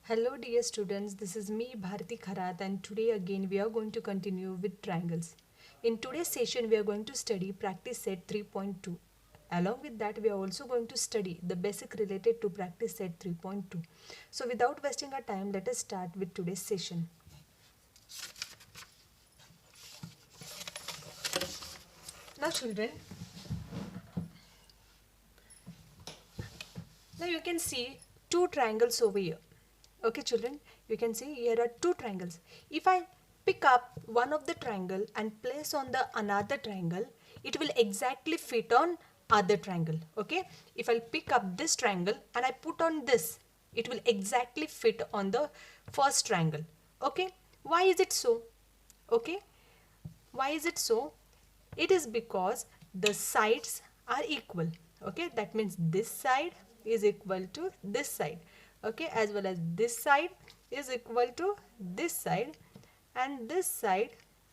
Hello dear students, this is me Bharati Kharat and today again we are going to continue with triangles. In today's session we are going to study practice set 3.2. Along with that we are also going to study the basic related to practice set 3.2. So without wasting our time, let us start with today's session. Now children, now you can see two triangles over here. Okay children, you can see here are two triangles. If I pick up one of the triangle and place on the another triangle, it will exactly fit on other triangle. Okay, if I pick up this triangle and I put on this, it will exactly fit on the first triangle. Okay, why is it so? Okay, why is it so? It is because the sides are equal. Okay, that means this side is equal to this side. Okay, as well as this side is equal to this side, and this side,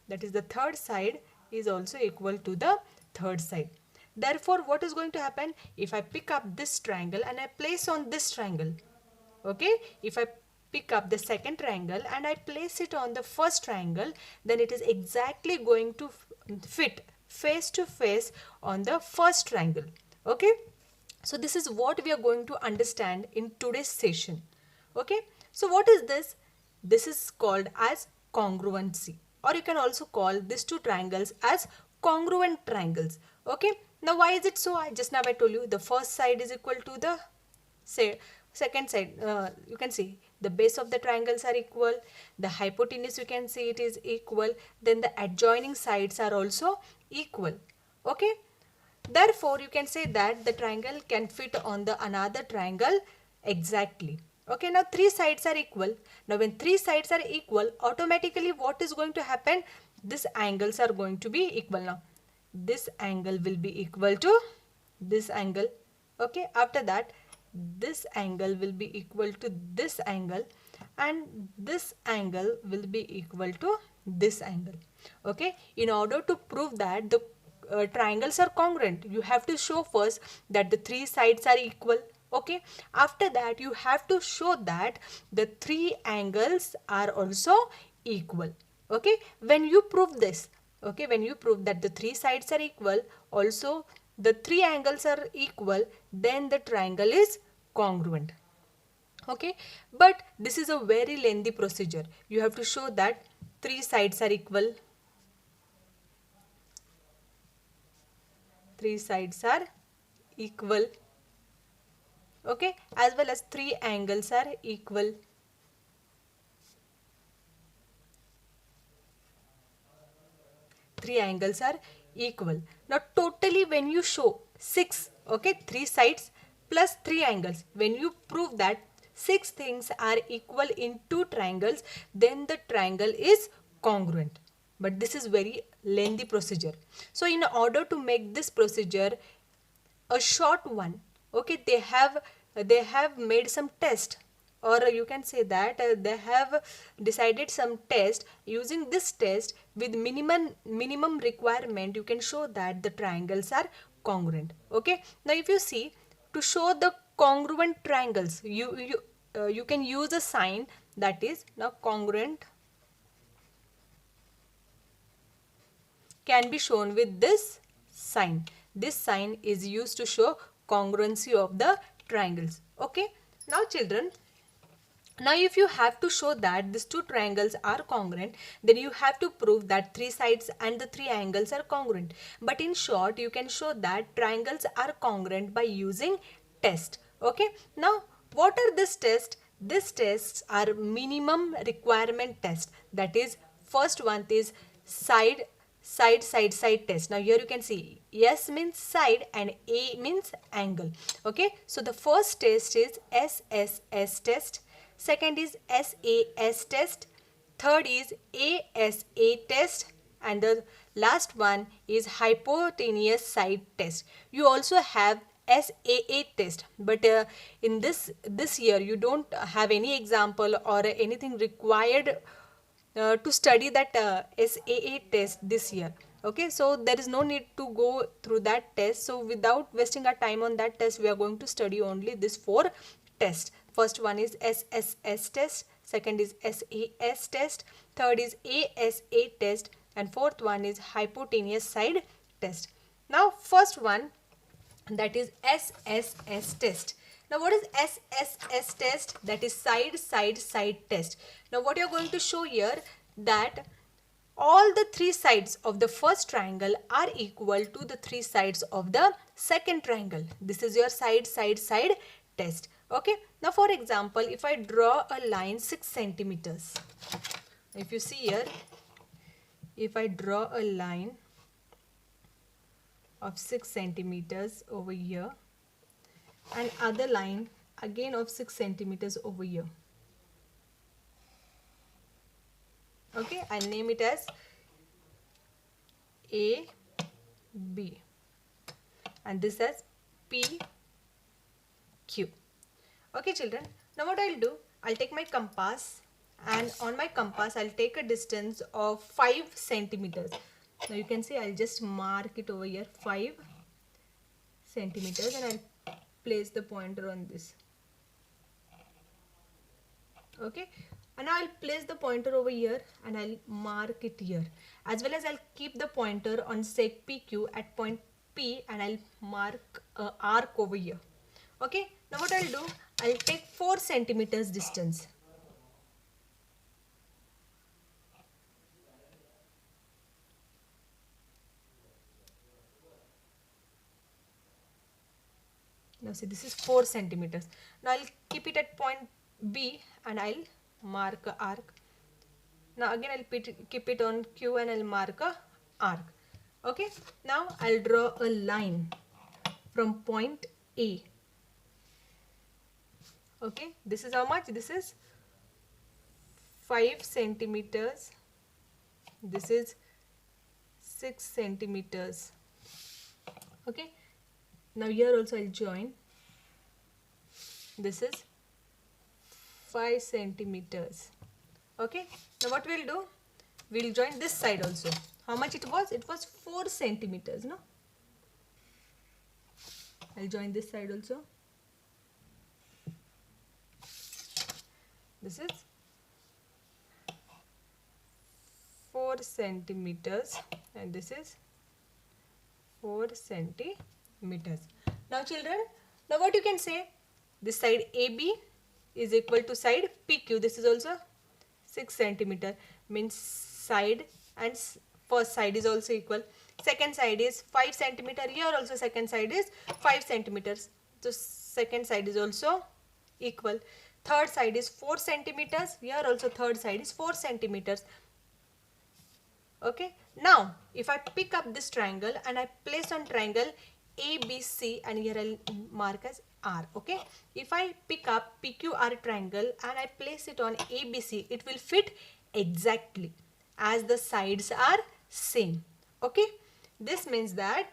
that is the third side, is also equal to the third side. Therefore, what is going to happen if I pick up this triangle and I place on this triangle? Okay, if I pick up the second triangle and I place it on the first triangle, then it is exactly going to fit face to face on the first triangle. Okay, so this is what we are going to understand in today's session. Okay, so what is this? This is called as congruency, or you can also call these two triangles as congruent triangles. Okay, now why is it so? I told you the first side is equal to the say second side. You can see the base of the triangles are equal, the hypotenuse you can see it is equal, then the adjoining sides are also equal. Okay, therefore you can say that the triangle can fit on the another triangle exactly. Okay, now three sides are equal. Now when three sides are equal, automatically what is going to happen? These angles are going to be equal. Now this angle will be equal to this angle. Okay, after that this angle will be equal to this angle, and this angle will be equal to this angle. Okay, in order to prove that the triangles are congruent, you have to show first that the three sides are equal. Okay, after that you have to show that the three angles are also equal. Okay, when you prove this, okay, when you prove that the three sides are equal, also the three angles are equal, then the triangle is congruent. Okay, but this is a very lengthy procedure. You have to show that three sides are equal, three sides are equal, okay, as well as three angles are equal. Three angles are equal. Now totally when you show six, okay, three sides plus three angles, when you prove that six things are equal in two triangles, then the triangle is congruent. But this is very lengthy procedure. So in order to make this procedure a short one, okay, they have made some test, or you can say that they have decided some test. Using this test with minimum requirement, you can show that the triangles are congruent. Okay, now if you see, to show the congruent triangles, you can use a sign, that is, now congruent can be shown with this sign. This sign is used to show congruency of the triangles. Okay, now children, now if you have to show that these two triangles are congruent, then you have to prove that three sides and the three angles are congruent. But in short, you can show that triangles are congruent by using test. Okay, now what are these tests? These tests are minimum requirement test. That is, first one is side test. Now here you can see S means side and A means angle. Okay, so the first test is SSS test, second is SAS test, third is ASA test, and the last one is hypotenuse side test. You also have SAA test, but in this year you don't have any example or anything required to study that SAA test this year. Okay, so there is no need to go through that test. So without wasting our time on that test, we are going to study only this four test. First one is SSS test, second is SAS test, third is ASA test, and fourth one is hypotenuse side test. Now first one, that is SSS test. Now what is SSS test? That is side side side test. Now what you are going to show here, that all the three sides of the first triangle are equal to the three sides of the second triangle. This is your side side side test. Okay. Now for example, if I draw a line 6 centimeters, if you see here, if I draw a line of 6 centimeters over here and other line again of 6 centimeters over here. Okay, I'll name it as A, B, and this as P, Q. Okay children, now what I'll do, I'll take my compass, and on my compass I'll take a distance of 5 centimeters. Now you can see I'll just mark it over here, 5 centimeters, and I'll place the pointer on this. Okay, and I'll place the pointer over here and I'll mark it here, as well as I'll keep the pointer on seg PQ at point P, and I'll mark a arc over here. Okay, now what I'll do, I'll take 4 centimeters distance. Now see, this is 4 centimeters. Now I'll keep it at point B and I'll mark a arc. Now again I'll keep it on Q and I'll mark a arc. Okay, now I'll draw a line from point A. Okay, this is how much? This is 5 centimeters. This is 6 centimeters. Okay, now here also I'll join. This is 5 centimeters. Okay, now what we'll do, we'll join this side also. How much it was? It was 4 centimeters, no? I'll join this side also. This is 4 centimeters and this is 4 centimeters. Now children, now what you can say, this side AB is equal to side PQ. This is also 6 centimeter, means side and first side is also equal. Second side is 5 centimeter. Here also second side is 5 centimeters. So second side is also equal. Third side is 4 centimeters. Here also third side is 4 centimeters. Okay. Now if I pick up this triangle and I place on triangle ABC, and here I'll mark as R. Okay. If I pick up PQR triangle and I place it on ABC, it will fit exactly as the sides are same. Okay. This means that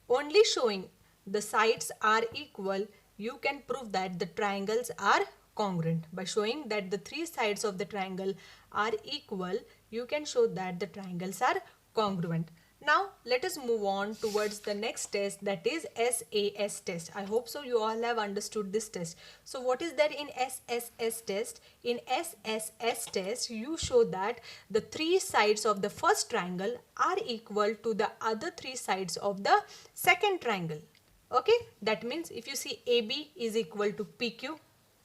only showing the sides are equal, you can prove that the triangles are congruent. By showing that the three sides of the triangle are equal, you can show that the triangles are congruent. Now let us move on towards the next test, that is SAS test. I hope so you all have understood this test. So what is there in SSS test? In SSS test, you show that the three sides of the first triangle are equal to the other three sides of the second triangle. Okay, that means if you see AB is equal to PQ,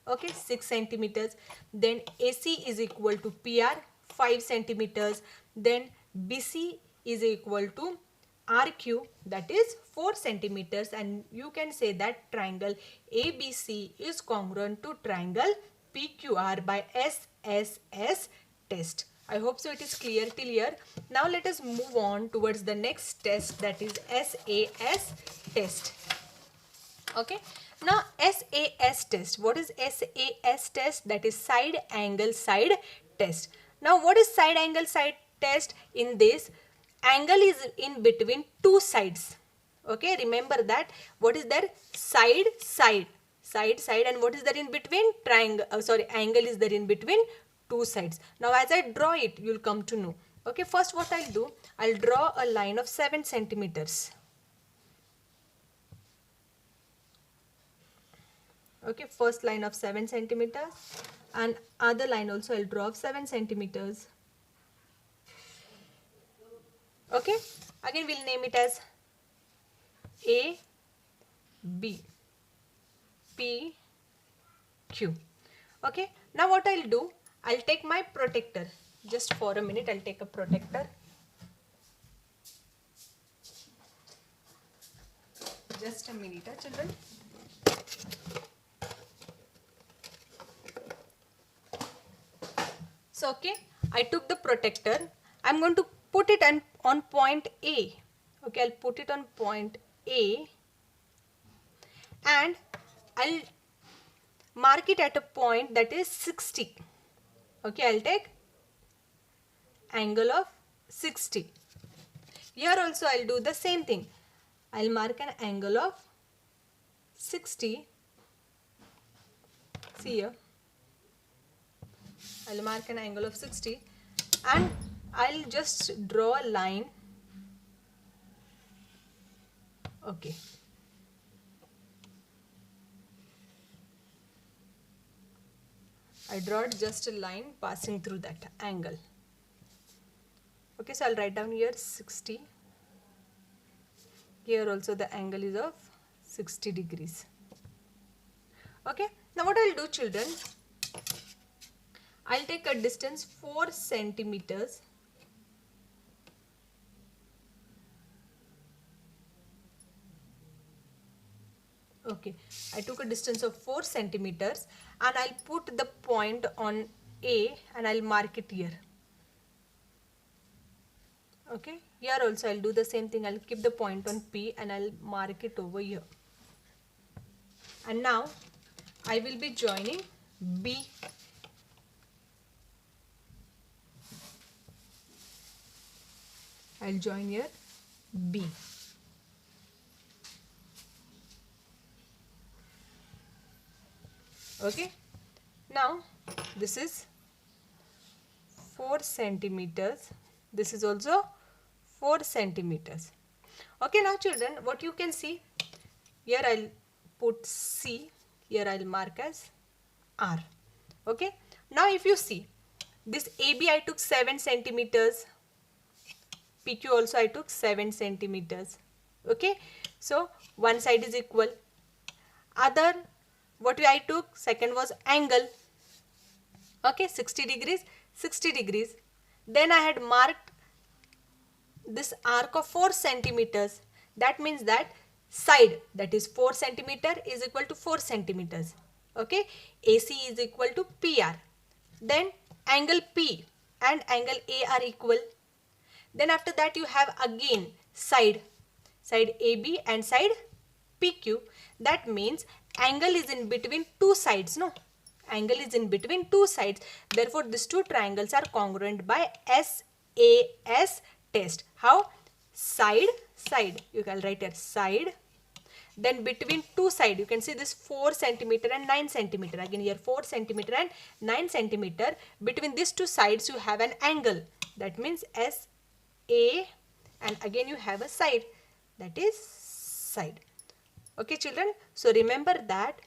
okay, 6 centimeters, then AC is equal to PR, 5 centimeters, then BC is equal to RQ, that is 4 centimeters, and you can say that triangle ABC is congruent to triangle PQR by SSS test. I hope so it is clear till here. Now let us move on towards the next test, that is SAS test. Okay. Now SAS test. What is SAS test? That is side angle side test. Now what is side angle side test? In this, angle is in between two sides. Okay, remember that. What is there? Side, side, side, side, and what is there in between? Triangle. Angle is there in between two sides. Now as I draw it, you'll come to know. Okay, first what I'll do, I'll draw a line of 7 centimeters. Okay, first line of 7 centimeters and other line also I'll draw of 7 centimeters. Okay, again we'll name it as A, B, P, Q. Okay, now what I'll do, I'll take my protector. Just for a minute I'll take a protector. Just a minute, children. So okay, I took the protector. I'm going to put it on point A. Okay, I'll put it on point A and I'll mark it at a point that is 60. Okay, I'll take angle of 60. Here also I'll do the same thing. I'll mark an angle of 60. See here. I'll mark an angle of 60 and I'll just draw a line. Okay. I draw just a line passing through that angle. Okay, so I'll write down here 60. Here also the angle is of 60 degrees. Okay, now what I'll do, children, I'll take a distance 4 centimeters. Okay, I took a distance of 4 centimeters and I'll put the point on A and I'll mark it here. Okay, here also I'll do the same thing. I'll keep the point on P and I'll mark it over here. And now I will be joining B. I'll join here B. Okay, now this is 4 centimeters. This is also 4 centimeters. Okay, now children, what you can see, here I'll put C, here I'll mark as R. Okay, now if you see, this AB I took 7 centimeters, PQ also I took 7 centimeters. Okay, so one side is equal. Other, what I took, second was angle. Okay, 60 degrees, 60 degrees. Then I had marked this arc of 4 centimeters. That means that side, that is 4 centimeter, is equal to 4 centimeters. Okay, AC is equal to PR. Then angle P and angle A are equal. Then after that you have again side AB and side PQ. That means angle is in between two sides, no? Angle is in between two sides. Therefore, these two triangles are congruent by SAS test. How? Side, side. You can write here side. Then between two sides, you can see this 4 centimeter and 9 centimeter. Again here 4 centimeter and 9 centimeter. Between these two sides, you have an angle. That means SA, and again you have a side. That is side. Okay, children. So remember that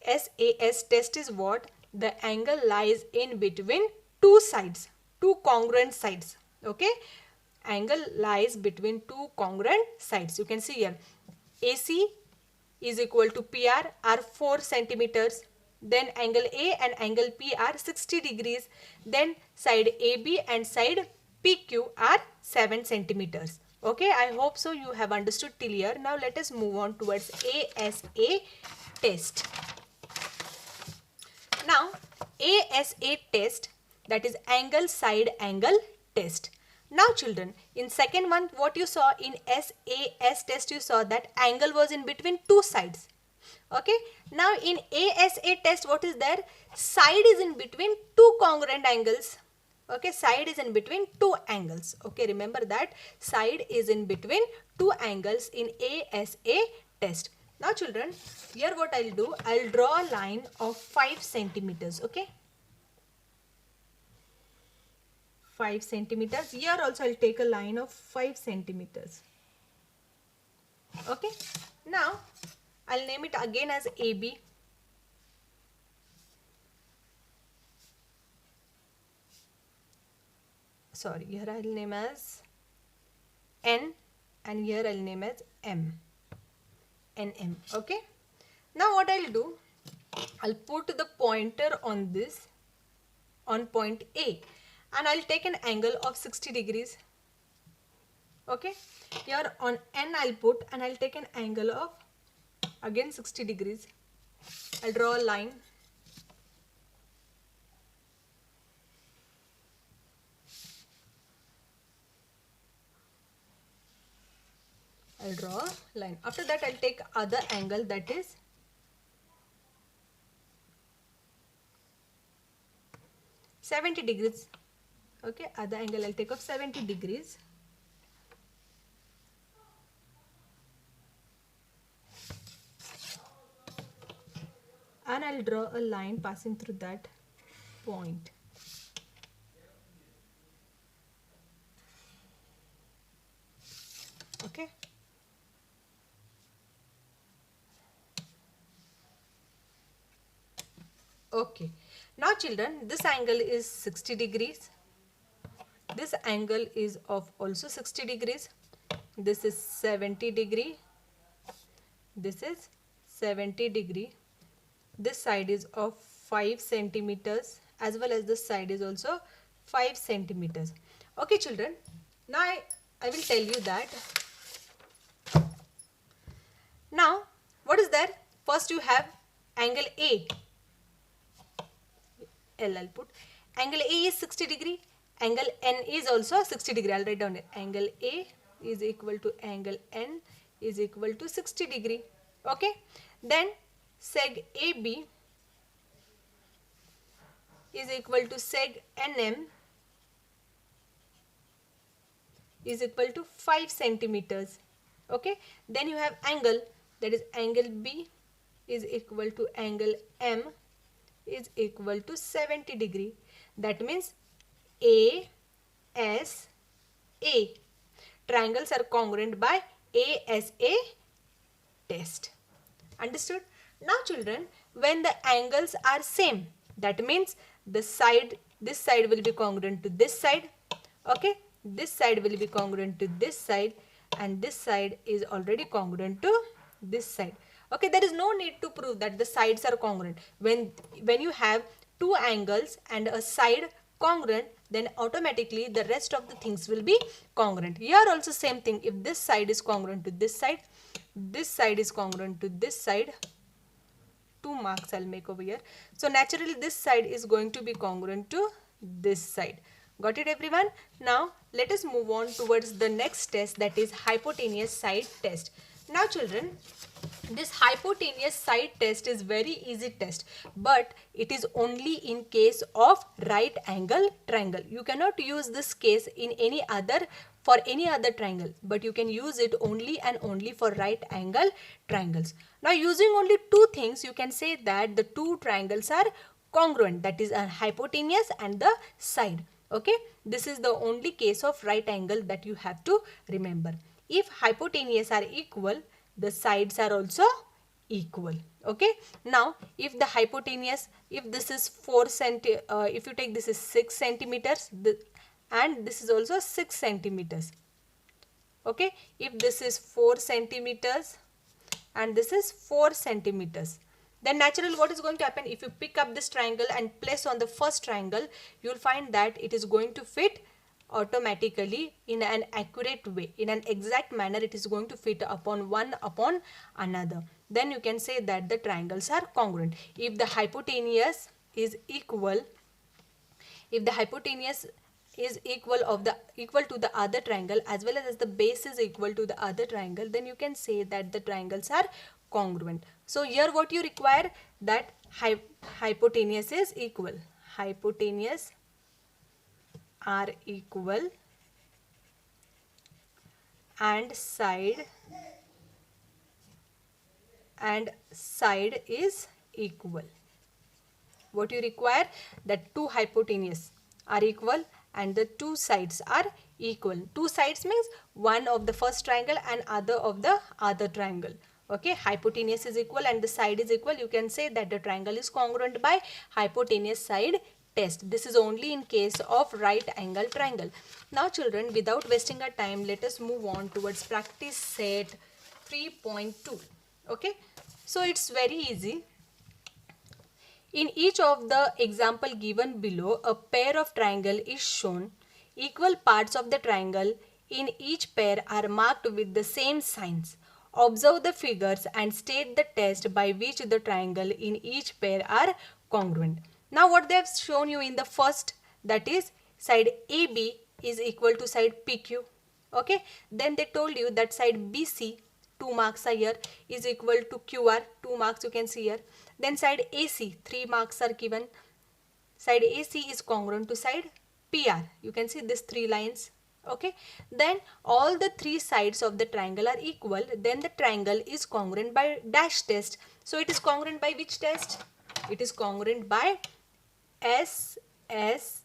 SAS test is what? The angle lies in between two sides, two congruent sides. Okay, angle lies between two congruent sides. You can see here AC is equal to PR are 4 centimeters. Then angle A and angle P are 60 degrees. Then side AB and side PQ are 7 centimeters. Okay, I hope so you have understood till here. Now let us move on towards ASA test. Now ASA test, that is angle side angle test. Now children, in second one what you saw in SAS test, you saw that angle was in between two sides. Okay, now in ASA test what is there? Side is in between two congruent angles. Okay, side is in between two angles. Okay, remember that side is in between two angles in ASA test. Now children, here what I'll do, I'll draw a line of 5 centimeters. Okay, 5 centimeters. Here also I'll take a line of 5 centimeters. Okay, now I'll name it again as AB. sorry, here I'll name as N and here I'll name as M. NM. Okay. Now what I'll do, I'll put the pointer on this, on point A, and I'll take an angle of 60 degrees. Okay. Here on N I'll put and I'll take an angle of again 60 degrees. I'll draw a line. I'll draw a line. After that I'll take other angle, that is 70 degrees. Okay, other angle I'll take of 70 degrees. And I'll draw a line passing through that point. Okay. Okay. Now children, this angle is 60 degrees. This angle is of also 60 degrees. This is 70 degree. This is 70 degree. This side is of 5 centimeters as well as this side is also 5 centimeters. Okay children, now I will tell you that. Now what is there? First you have angle A. I'll put angle A is 60 degree. Angle N is also 60 degree. I'll write down it. Angle A is equal to angle N is equal to 60 degree. Okay. Then seg AB is equal to seg NM is equal to 5 centimeters. Okay. Then you have angle, that is angle B is equal to angle M is equal to 70 degree. That means ASA. Triangles are congruent by ASA test. Understood? Now children, when the angles are same, that means this side will be congruent to this side. Okay, this side will be congruent to this side and this side is already congruent to this side. Okay, there is no need to prove that the sides are congruent. When you have two angles and a side congruent, then automatically the rest of the things will be congruent. Here also same thing. If this side is congruent to this side is congruent to this side. 2 marks I'll make over here. So naturally this side is going to be congruent to this side. Got it everyone? Now let us move on towards the next test, that is hypotenuse side test. Now children, this hypotenuse side test is very easy test, but it is only in case of right angle triangle. You cannot use this case in any other triangle, but you can use it only and only for right angle triangles. Now using only two things, you can say that the two triangles are congruent, that is a hypotenuse and the side. Okay, this is the only case of right angle that you have to remember. If hypotenuse are equal, the sides are also equal. Okay, now if the hypotenuse, if this is 4 if you take this is 6 centimeters and this is also 6 centimeters. Okay, if this is 4 centimeters and this is 4 centimeters, then naturally what is going to happen, if you pick up this triangle and place on the first triangle, you will find that it is going to fit automatically in an accurate way, in an exact manner. It is going to fit upon one upon another. Then you can say that the triangles are congruent. If the hypotenuse is equal, if the hypotenuse is equal to the other triangle as well as the base is equal to the other triangle, then you can say that the triangles are congruent. So here what you require, that hypotenuse is equal. Hypotenuse are equal and side is equal. What you require, that two hypotenuse are equal and the two sides are equal. Two sides means one of the first triangle and other of the other triangle. Okay, hypotenuse is equal and the side is equal. You can say that the triangle is congruent by hypotenuse side test. This is only in case of right angle triangle. Now children, without wasting our time, let us move on towards practice set 3.2. Okay, so it's very easy. In each of the example given below, a pair of triangle is shown. Equal parts of the triangle in each pair are marked with the same signs. Observe the figures and state the test by which the triangle in each pair are congruent. Now what they have shown you in the first, that is side AB is equal to side PQ. Okay, then they told you that side BC, 2 marks are here, is equal to QR, 2 marks you can see here. Then side AC, 3 marks are given. Side AC is congruent to side PR. You can see these 3 lines. Okay, then all the 3 sides of the triangle are equal. Then the triangle is congruent by dash test. So it is congruent by which test? It is congruent by SSS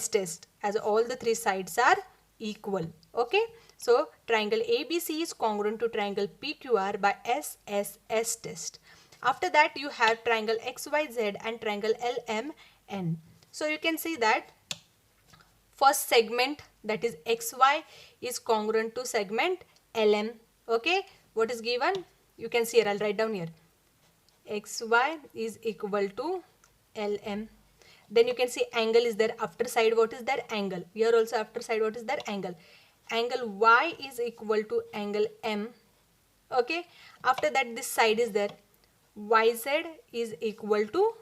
test, as all the 3 sides are equal. Okay, so triangle ABC is congruent to triangle PQR by SSS test. After that you have triangle XYZ and triangle LMN. So you can see that first segment, that is XY, is congruent to segment LM. Okay, what is given? You can see here, I'll write down here. XY is equal to LM. Then you can see angle is there. After side, what is there? Angle. Here also after side, what is there? Angle. Angle Y is equal to angle M. Okay, after that this side is there. YZ is equal to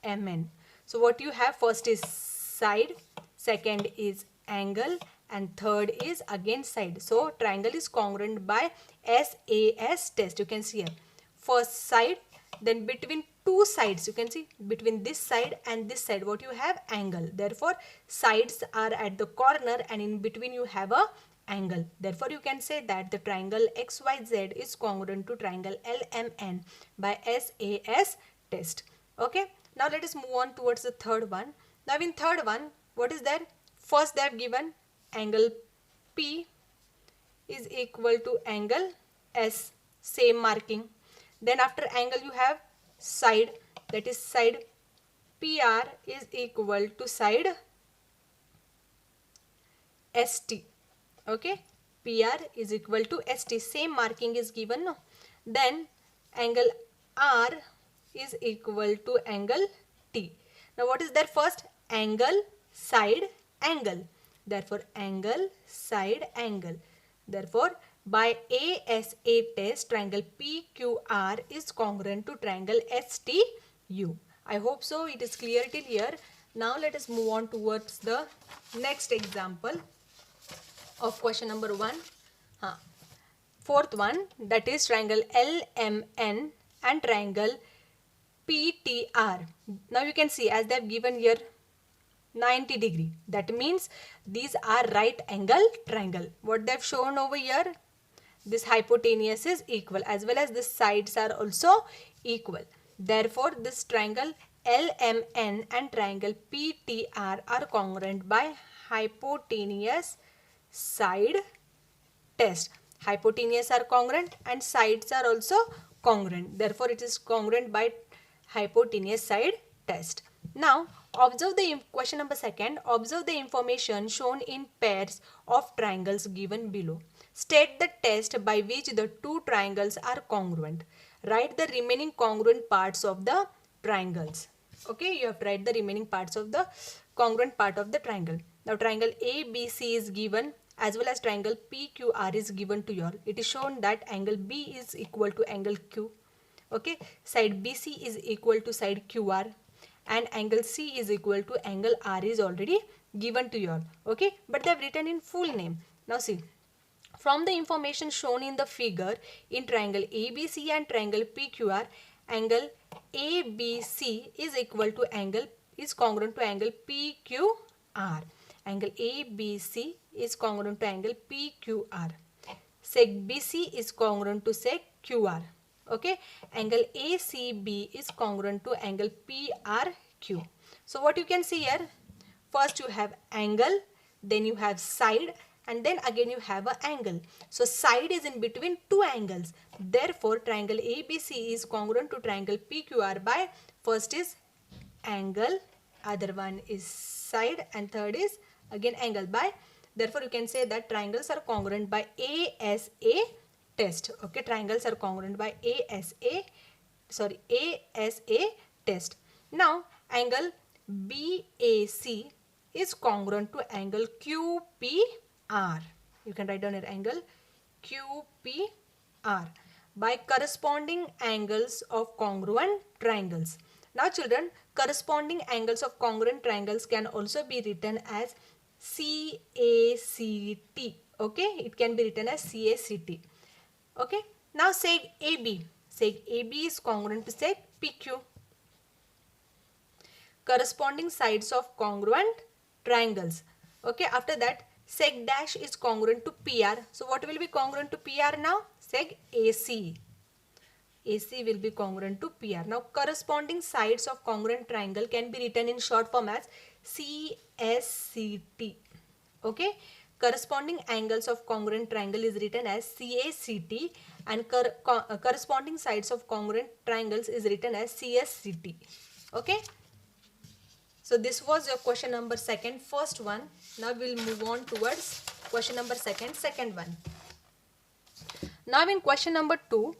MN. So what you have, first is side, second is angle, and third is again side. So triangle is congruent by SAS test. You can see here, first side, then between 2 sides, you can see between this side and this side, what you have? Angle. Therefore sides are at the corner and in between you have a angle. Therefore you can say that the triangle XYZ is congruent to triangle LMN by SAS test. Okay, now let us move on towards the third one. Now in third one, what is there? First they have given angle P is equal to angle S, same marking. Then after angle you have side, that is side PR is equal to side ST. Okay, PR is equal to ST, same marking is given. No? Then angle R is equal to angle T. Now what is there? First angle, side, angle. Therefore angle, side, angle. Therefore by ASA test, triangle PQR is congruent to triangle STU. I hope so it is clear till here. Now let us move on towards the next example of question number 1. Fourth one, that is triangle LMN and triangle PTR. Now you can see, as they have given here 90 degree. That means these are right angle triangle. What they have shown over here, this hypotenuse is equal as well as the sides are also equal. Therefore this triangle LMN and triangle PTR are congruent by hypotenuse side test. Hypotenuse are congruent and sides are also congruent. Therefore it is congruent by hypotenuse side test. Now observe the question number 2. Observe the information shown in pairs of triangles given below. State the test by which the 2 triangles are congruent. Write the remaining congruent parts of the triangles. Okay, you have to write the remaining parts of the congruent part of the triangle. Now triangle ABC is given as well as triangle PQR is given to you all. It is shown that angle B is equal to angle Q. Okay, side BC is equal to side QR and angle C is equal to angle R is already given to you all. Okay, but they have written in full name. Now see, from the information shown in the figure, in triangle ABC and triangle PQR, angle ABC is equal to angle, is congruent to angle PQR. Angle ABC is congruent to angle PQR. Sec BC is congruent to sec QR. Okay, angle ACB is congruent to angle PRQ. So what you can see here, first you have angle, then you have side, and then again you have an angle. So side is in between 2 angles. Therefore triangle ABC is congruent to triangle PQR by, first is angle other one is side, and third is again angle. By therefore you can say that triangles are congruent by ASA test. Okay, triangles are congruent by ASA test. Now angle BAC is congruent to angle QPR. You can write down your angle QPR by corresponding angles of congruent triangles. Now children, corresponding angles of congruent triangles can also be written as CACT. Okay, it can be written as CACT. Okay, now seg AB. Seg AB is congruent to seg PQ. Corresponding sides of congruent triangles. Okay, after that seg dash is congruent to PR. So what will be congruent to PR now? Seg AC. AC will be congruent to PR. Now corresponding sides of congruent triangle can be written in short form as CSCT. Okay, corresponding angles of congruent triangle is written as CACT, and corresponding sides of congruent triangles is written as CSCT. Okay, so this was your question number second, first one. Now we'll move on towards question number second one. Now in question number 2,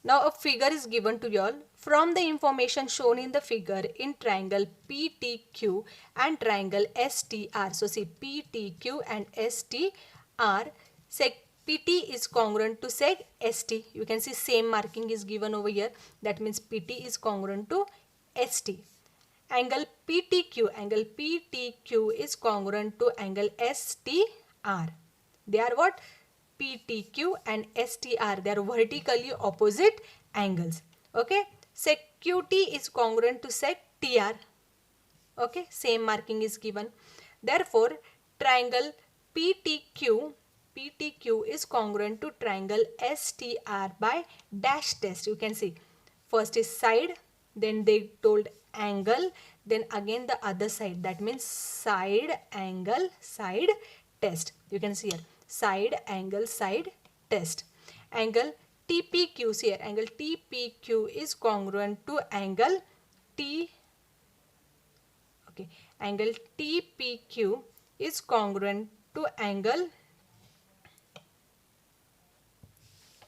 now a figure is given to you all. From the information shown in the figure in triangle PTQ and triangle STR. So see, PTQ and STR, seg PT is congruent to seg ST. You can see same marking is given over here. That means PT is congruent to ST. Angle PTQ is congruent to angle STR. They are what? PTQ and STR. They are vertically opposite angles. Okay. Sec QT is congruent to sec TR. Okay. Same marking is given. Therefore, triangle PTQ is congruent to triangle STR by dash test. You can see first is side, then they told angle, then again the other side. That means side angle side test. You can see here side angle side test. Angle TPQ here. Angle TPQ is congruent to angle T. Okay. Angle TPQ is congruent to angle.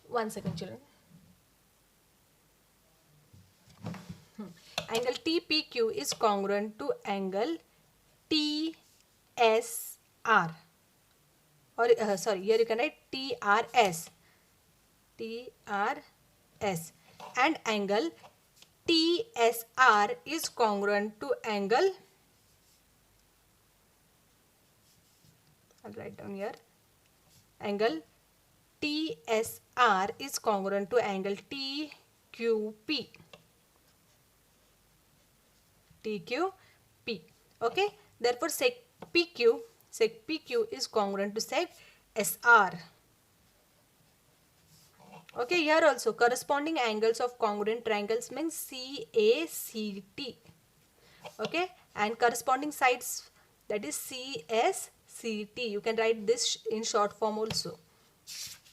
One second, children. Angle TPQ is congruent to angle TSR. Or sorry, here you can write TRS. TRS. And angle TSR is congruent to angle. I'll write down here. Angle TSR is congruent to angle TQP. TQP. Okay. Therefore, sec PQ is congruent to sec SR. Okay. Here also corresponding angles of congruent triangles means CACT. Okay. And corresponding sides, that is CSCT. You can write this in short form also.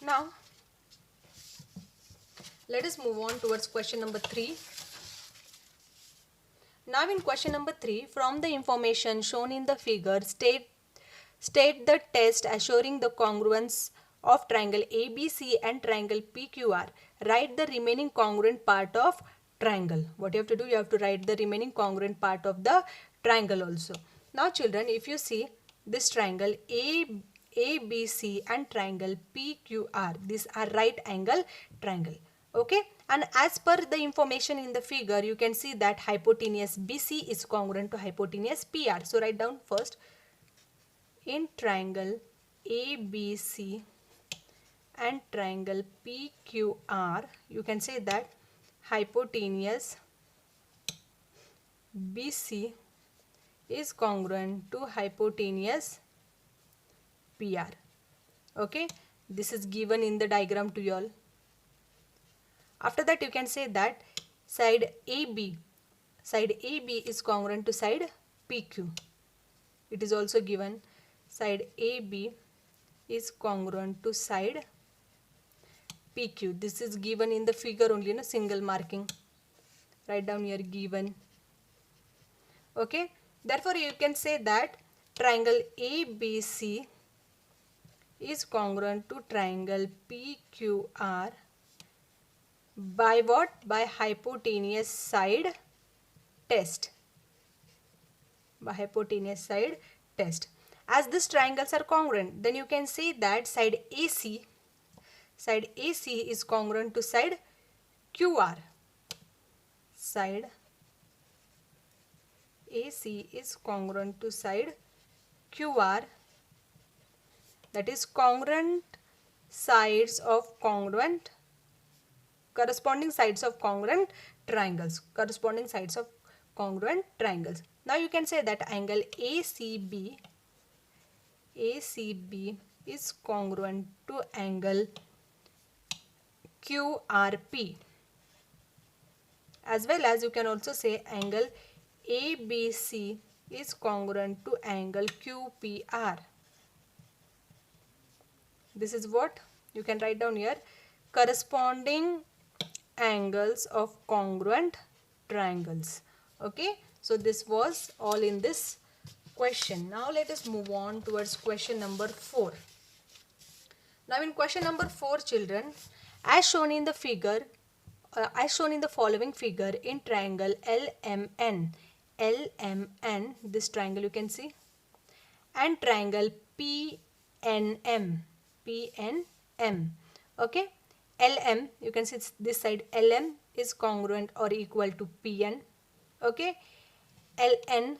Now, let us move on towards question number 3. Now in question number 3, from the information shown in the figure, state the test assuring the congruence of triangle ABC and triangle PQR. Write the remaining congruent part of triangle. What you have to do? You have to write the remaining congruent part of the triangle also. Now children, if you see this triangle ABC and triangle PQR, these are right angle triangle. Okay. And as per the information in the figure, you can see that hypotenuse BC is congruent to hypotenuse PR. So write down first, in triangle ABC and triangle PQR, you can say that hypotenuse BC is congruent to hypotenuse PR. Okay, this is given in the diagram to you all. After that, you can say that side AB is congruent to side PQ. It is also given side AB is congruent to side PQ. This is given in the figure only, in a single marking. Write down here given. Okay. Therefore, you can say that triangle ABC is congruent to triangle PQR by what? By hypotenuse side test. By hypotenuse side test. As these triangles are congruent, then you can say that side AC is congruent to side QR. Side AC is congruent to side QR, that is congruent sides of congruent, corresponding sides of congruent triangles, corresponding sides of congruent triangles. Now you can say that angle ACB is congruent to angle QRP, as well as you can also say angle ABC is congruent to angle QPR. This is what you can write down here: corresponding angles of congruent triangles. Okay, so this was all in this question. Now let us move on towards question number 4. Now in question number 4, children, as shown in the figure, as shown in the following figure, in triangle LMN, this triangle you can see, and triangle PNM, okay, LM, you can see this side LM is congruent or equal to PN, okay, LN,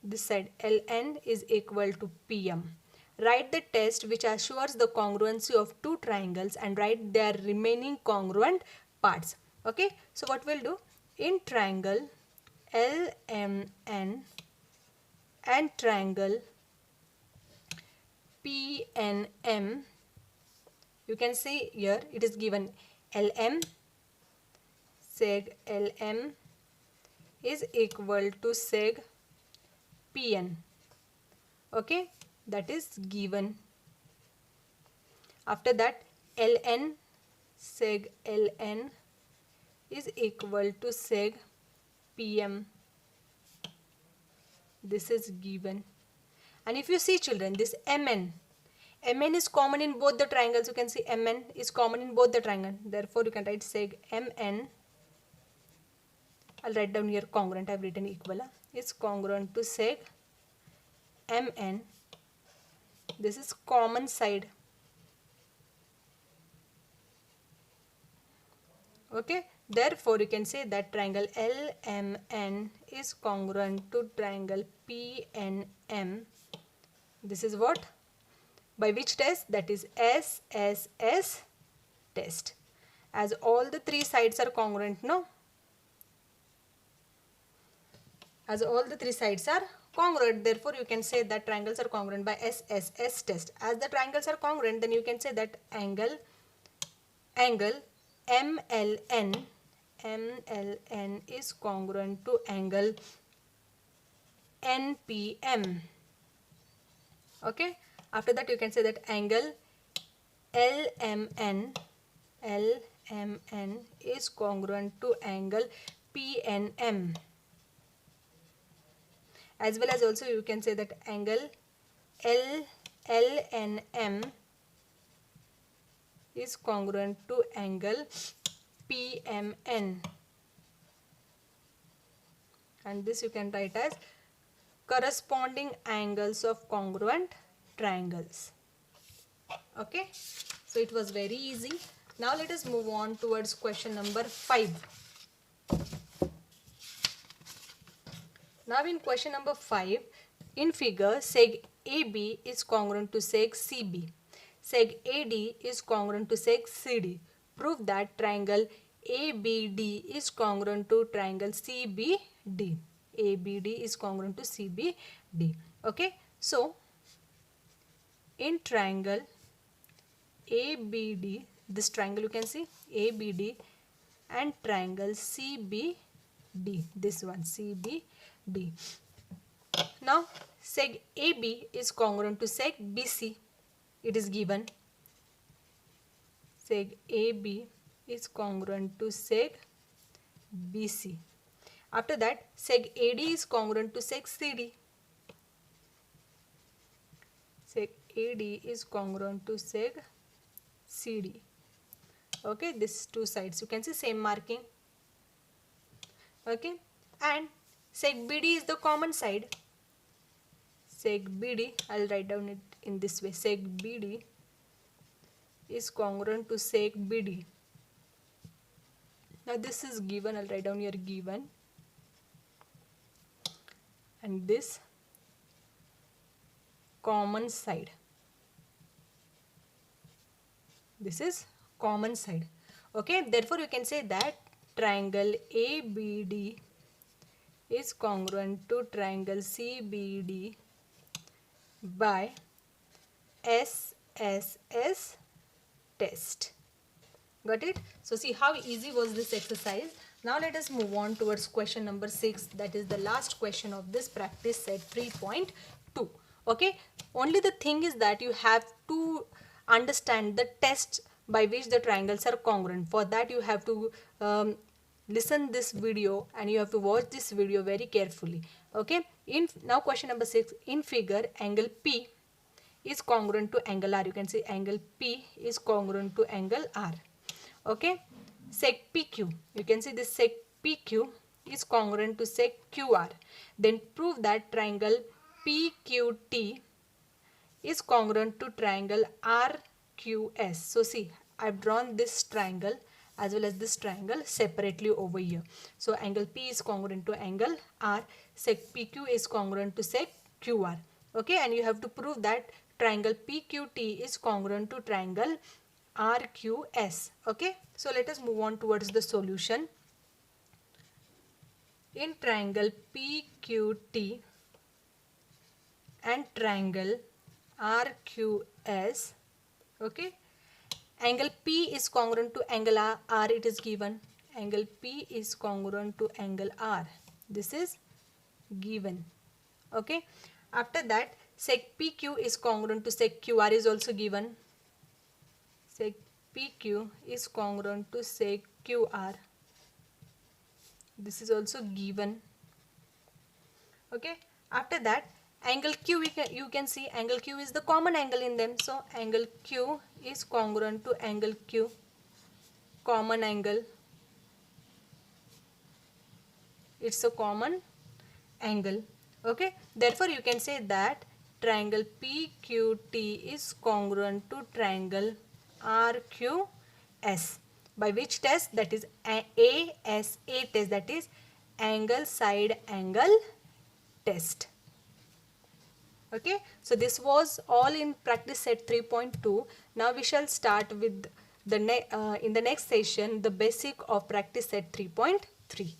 this side LN is equal to PM. Write the test which assures the congruency of two triangles and write their remaining congruent parts. Okay, so what we'll do, in triangle LMN and triangle PNM, you can see here it is given LM, seg LM is equal to seg PN. Okay, that is given. After that, LN, seg LN is equal to seg PM. This is given. And if you see, children, this MN is common in both the triangles. You can see MN is common in both the triangles. Therefore, you can write seg MN. I'll write down here congruent. I've written equal. Is congruent to seg MN. This is common side. Okay. Therefore, you can say that triangle LMN is congruent to triangle PNM. This is what? By which test? That is SSS test. As all the three sides are congruent, no? As all the three sides are congruent, therefore you can say that triangles are congruent by SSS test. As the triangles are congruent, then you can say that angle MLN is congruent to angle NPM. Okay. After that, you can say that angle LMN is congruent to angle PNM. As well as also you can say that angle LNM is congruent to angle PMN. And this you can write as corresponding angles of congruent triangles. Okay, so it was very easy. Now let us move on towards question number 5. Now in question number 5, in figure, seg AB is congruent to seg CB. Seg AD is congruent to seg CD. Prove that triangle ABD is congruent to triangle CBD. ABD is congruent to CBD. Okay, so in triangle ABD, this triangle you can see ABD, and triangle CBD, this one CBD. Now seg AB is congruent to seg BC. It is given. Seg AB is congruent to seg BC. After that, seg AD is congruent to seg CD. Seg AD is congruent to seg CD. Okay, this two sides you can see same marking. Okay, and seg BD is the common side. Seg BD, I'll write down it in this way. Seg BD is congruent to seg BD. Now this is given, I'll write down here given. And this common side. This is common side. Okay, therefore you can say that triangle ABD is congruent to triangle CBD by SSS test. Got it? So see how easy was this exercise. Now let us move on towards question number 6. That is the last question of this practice set 3.2. Okay, only the thing is that you have to understand the test by which the triangles are congruent. For that you have to listen this video and you have to watch this video very carefully. Okay, now question number 6. In figure, angle P is congruent to angle R. You can see angle P is congruent to angle R. Okay, sec PQ, you can see this sec PQ is congruent to sec QR. Then prove that triangle PQT is congruent to triangle RQS. So see, I've drawn this triangle as well as this triangle separately over here. So angle P is congruent to angle R, sec PQ is congruent to sec QR. Okay, and you have to prove that triangle PQT is congruent to triangle RQS. Okay, so let us move on towards the solution. In triangle PQT and triangle RQS, okay, angle P is congruent to angle R, it is given. Angle P is congruent to angle R. This is given. Okay, after that, sec PQ is congruent to sec QR is also given. Sec PQ is congruent to sec QR. This is also given. Okay, after that, angle Q, you can see angle Q is the common angle in them. So angle Q is congruent to angle Q, common angle. It's a common angle. Okay, therefore you can say that triangle PQT is congruent to triangle RQS. By which test? That is ASA test, that is angle side angle test. Okay, so this was all in practice set 3.2. Now we shall start with the in the next session the basic of practice set 3.3.